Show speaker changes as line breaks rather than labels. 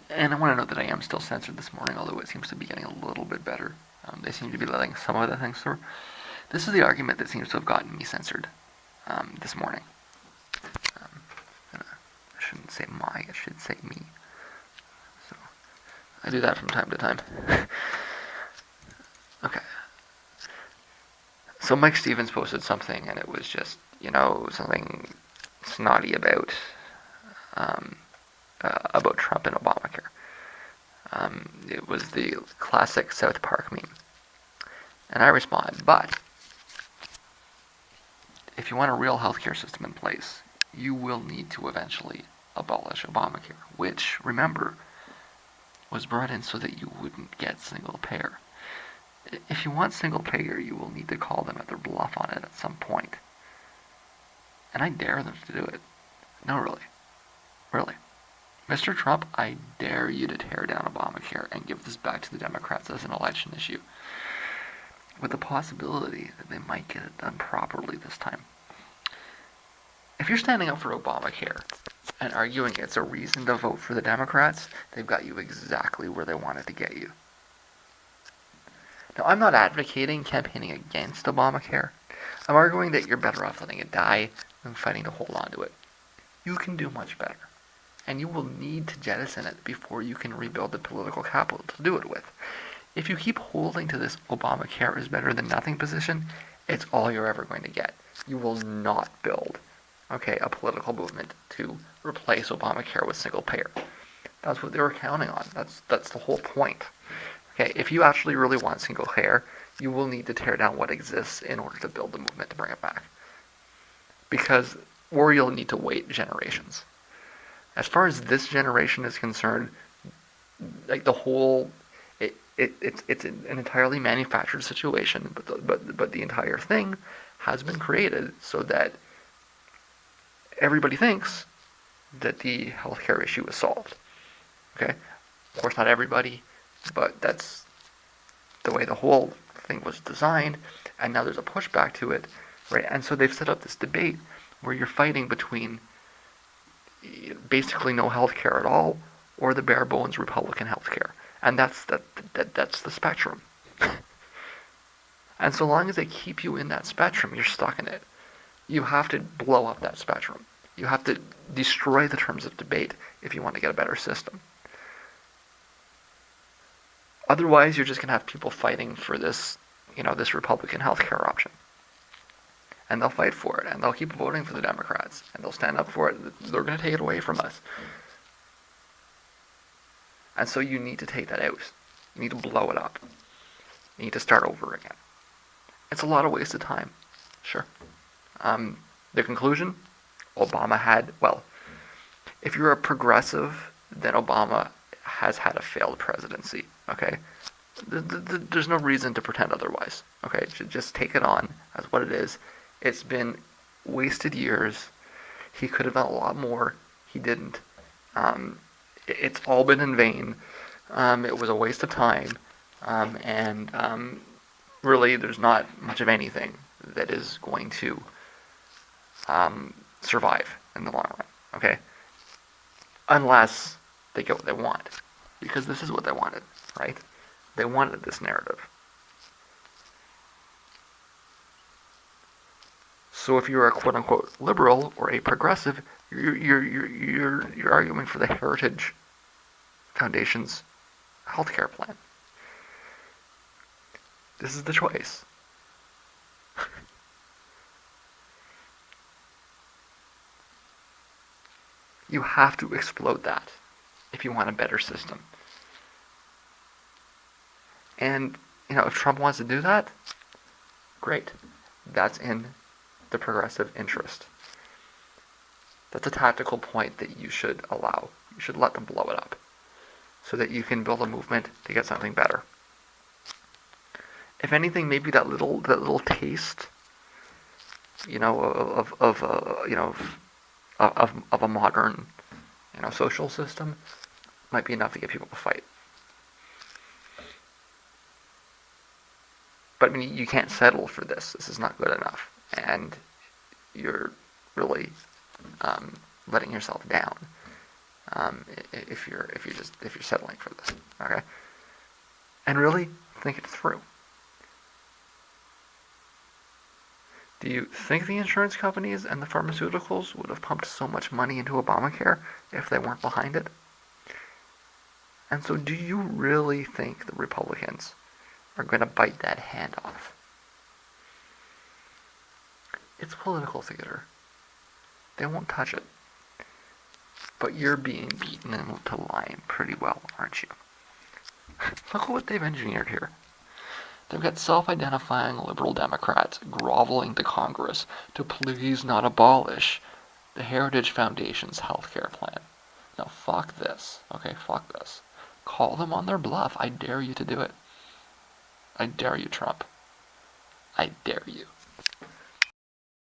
And I want to note that I am still censored this morning, although it seems to be getting a little bit better. They seem to be letting some of the things through. This is the argument that seems to have gotten me censored this morning. I shouldn't say my, I should say me. So I do that from time to time. Okay. So Mike Stevens posted something, and it was just, something snotty about Trump and Obamacare. It was the classic South Park meme. And I respond, but if you want a real healthcare system in place, you will need to eventually abolish Obamacare, which, remember, was brought in so that you wouldn't get single payer. If you want single payer, you will need to call them at their bluff on it at some point. And I dare them to do it. No, really. Really. Mr. Trump, I dare you to tear down Obamacare and give this back to the Democrats as an election issue, with the possibility that they might get it done properly this time. If you're standing up for Obamacare and arguing it's a reason to vote for the Democrats, they've got you exactly where they wanted to get you. Now, I'm not advocating campaigning against Obamacare. I'm arguing that you're better off letting it die than fighting to hold on to it. You can do much better, and you will need to jettison it before you can rebuild the political capital to do it with. If you keep holding to this Obamacare is better than nothing position, it's all you're ever going to get. You will not build, a political movement to replace Obamacare with single payer. That's what they were counting on. That's the whole point. Okay, if you actually really want single payer, you will need to tear down what exists in order to build the movement to bring it back. Or you'll need to wait generations. As far as this generation is concerned, like the whole, it's an entirely manufactured situation, but the entire thing has been created so that everybody thinks that the healthcare issue is solved. Okay, of course not everybody, but that's the way the whole thing was designed, and now there's a pushback to it, right? And so they've set up this debate where you're fighting between basically no healthcare at all or the bare bones Republican healthcare, and that's the spectrum. And so long as they keep you in that spectrum, you're stuck in it. You have to blow up that spectrum. You have to destroy the terms of debate if you want to get a better system. Otherwise, you're just going to have people fighting for this, this Republican healthcare option. And they'll fight for it, and they'll keep voting for the Democrats, and they'll stand up for it. They're going to take it away from us. And so you need to take that out. You need to blow it up. You need to start over again. It's a lot of wasted time. Sure. The conclusion? Obama had, if you're a progressive, then Obama has had a failed presidency, okay? There's no reason to pretend otherwise, okay? Just take it on as what it is. It's been wasted years. He could have done a lot more. He didn't. It's all been in vain. It was a waste of time. And really, there's not much of anything that is going to survive in the long run, okay? Unless they get what they want. Because this is what they wanted, right? They wanted this narrative. So if you're a quote-unquote liberal or a progressive, you're arguing for the Heritage Foundation's healthcare plan. This is the choice. You have to explode that if you want a better system. And, if Trump wants to do that, great. That's in the progressive interest. That's a tactical point that you should allow. You should let them blow it up so that you can build a movement to get something better. If anything, maybe that little taste, of a modern, social system might be enough to get people to fight. But you can't settle for this. This is not good enough, and you're really letting yourself down if you're settling for this, okay? And really think it through. Do you think the insurance companies and the pharmaceuticals would have pumped so much money into Obamacare if they weren't behind it? And so do you really think the Republicans are going to bite that hand off? It's political theater. They won't touch it. But you're being beaten into line pretty well, aren't you? Look at what they've engineered here. They've got self-identifying liberal Democrats groveling to Congress to please not abolish the Heritage Foundation's health care plan. Now, fuck this. Okay, fuck this. Call them on their bluff. I dare you to do it. I dare you, Trump. I dare you.